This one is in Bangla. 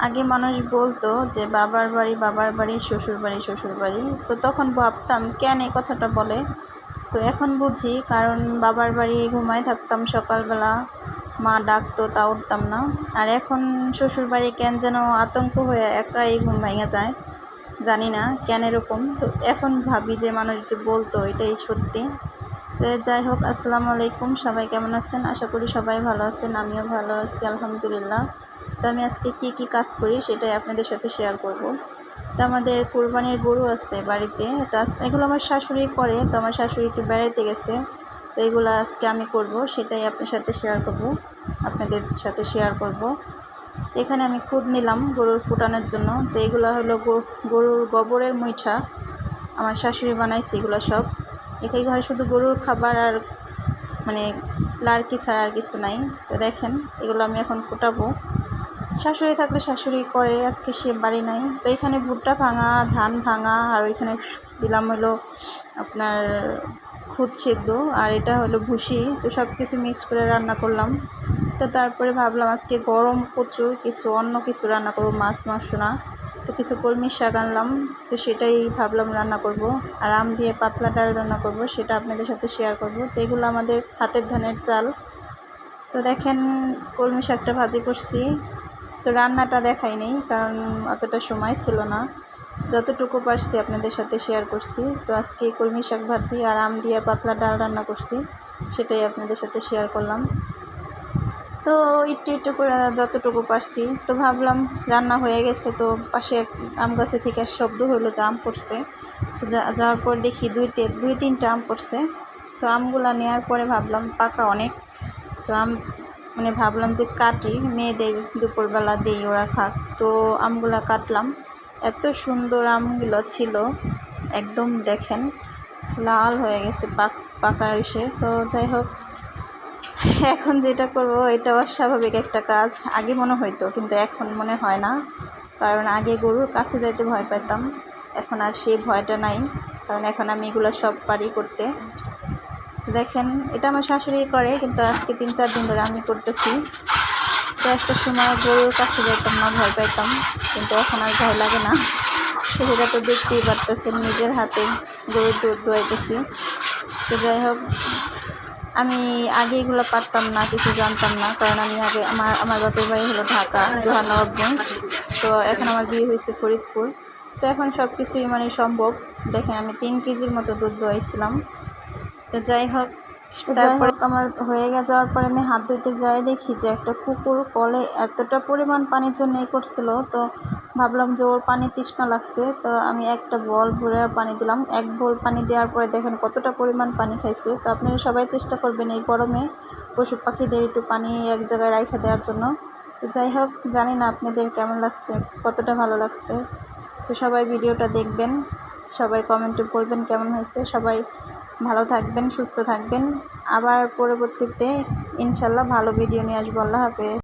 আগে মানুষ বলতো যে বাবার বাড়ি, শ্বশুর বাড়ি। তো তখন ভাবতাম কেন এই কথাটা বলে। তো এখন বুঝি, কারণ বাবার বাড়ি ঘুমায় থাকতাম সকালবেলা, মা ডাকতো তা উঠতাম না। আর এখন শ্বশুর বাড়ি কেন যেন আতঙ্ক হয়ে একাই ঘুম ভেঙে যায়, জানি না কেন এরকম। তো এখন ভাবি যে মানুষ যে বলতো এটাই সত্যি। তো যাই হোক, আসসালামু আলাইকুম, সবাই কেমন আছেন? আশা করি সবাই ভালো আছেন, আমিও ভালো আছি আলহামদুলিল্লাহ। তো আমি আজকে কি কাজ করি সেটাই আপনাদের সাথে শেয়ার করব। তো আমাদের কোরবানির গরু আছে বাড়িতে, তো এগুলো আমার শাশুড়ি করে। তো আমার শাশুড়ি একটু বেড়াইতে গেছে, তো এগুলো আজকে আমি করব, সেটাই আপনাদের সাথে শেয়ার করব। এখানে আমি খুদ নিলাম গরুর ফুটানোর জন্য। তো এগুলো হলো গরুর গোবরের মুইঠা, আমার শাশুড়ি বানাইছে এগুলো সব। এখানে ঘরে শুধু গরুর খাবার আর মানে লার্কি ছাড়া আর কিছু নাই। তো দেখেন, এগুলো আমি এখন ফুটাবো। শাশুড়ি থাকলে শাশুড়ি করে, আজকে সে বাড়ি নাই। তো এখানে ভুট্টা ভাঙা, ধান ভাঙা, আর ওইখানে দিলাম হলো আপনার খুদ সেদ্ধ, আর এটা হলো ভুসি। তো সব কিছু মিক্স করে রান্না করলাম। তো তারপরে ভাবলাম আজকে গরম প্রচুর, অন্য কিছু রান্না করবো, মাছ মাংস না। তো কিছু কলমি শাক আনলাম, তো সেটাই ভাবলাম রান্না করব। আর আম দিয়ে পাতলা ডাল রান্না করব, সেটা আপনাদের সাথে শেয়ার করব। তো এগুলো আমাদের হাতের ধানের চাল। তো দেখেন, কলমি শাকটা ভাজি করছি। তো রান্নাটা দেখাই নেই, কারণ অতটা সময় ছিল না। যতটুকু পারছি আপনাদের সাথে শেয়ার করছি। তো আজকে কলমি শাক ভাজি আর আম দিয়ে পাতলা ডাল রান্না করছি, সেটাই আপনাদের সাথে শেয়ার করলাম। তো একটু করে যতটুকু পারছি। তো ভাবলাম রান্না হয়ে গেছে, তো পাশে আম গাছে থেকে শব্দ হলো যে আম পড়ছে। তো যাওয়ার পর দেখি দুই তিনটা আম পড়ছে। তো আমগুলা নেওয়ার পরে ভাবলাম পাকা অনেক। তো ভাবলাম যে কাটি, মেয়েদের দুপুরবেলা দিই, ওরা খাক। তো আমগুলা কাটলাম, এত সুন্দর আমগুলো ছিল, একদম দেখেন লাল হয়ে গেছে পাকা এসে। তো যাই হোক, এখন যেটা করব এটা অস্বাভাবিক একটা কাজ। আগে মনে হইতো, কিন্তু এখন মনে হয় না। কারণ আগে গরুর কাছে যাইতে ভয় পেতাম, এখন আর সেই ভয়টা নাই। কারণ এখন আমি এগুলো সব পারি করতে। দেখেন, এটা আমার শাশুড়ি করে, কিন্তু আজকে 3-4 দিন ধরে আমি করতেছি। তো একটা সময় গরুর কাছে যাইতাম না, ভয় পাইতাম, কিন্তু এখন আর ভয় লাগে না। সেটা তো দেখতেই পারতেছেন, নিজের হাতে গরুর দুধ দোয়াইতেছি। তো যাই হোক, আমি আগে এগুলো পারতাম না, কিছু জানতাম না। কারণ আমি আগে আমার বাপের বাড়ি হলো ঢাকা, জোহানগঞ্জ। তো এখন আমার বিয়ে হয়েছে ফরিদপুর। তো এখন সব কিছুই সম্ভব। দেখেন, আমি 3 কেজির মতো দুধ দোয়াইছিলাম। তো যাই হোক, আমার হয়ে যাওয়ার পরে আমি হাত ধুইতে যাই, দেখি যে একটা কুকুর কলে এতটা পরিমাণ পানির জন্য করছিল। তো ভাবলাম যে ওর পানি তৃষ্ণা লাগছে। তো আমি একটা বল ভরে পানি দিলাম। 1 বোল পানি দেওয়ার পরে দেখেন কতটা পরিমাণ পানি খাইছে। তো আপনারা সবাই চেষ্টা করবেন এই গরমে পশু পাখিদের একটু পানি এক জায়গায় রাখা দেওয়ার জন্য। তো যাই হোক, জানি না আপনাদের কেমন লাগছে, কতটা ভালো লাগছে। তো সবাই ভিডিওটা দেখবেন, সবাই কমেন্টে বলবেন কেমন হয়েছে। সবাই ভালো থাকবেন, সুস্থ থাকবেন। আবার পরবর্তীতে ইনশাল্লাহ ভালো ভিডিও নিয়ে আসবো। আল্লাহ হাফেজ।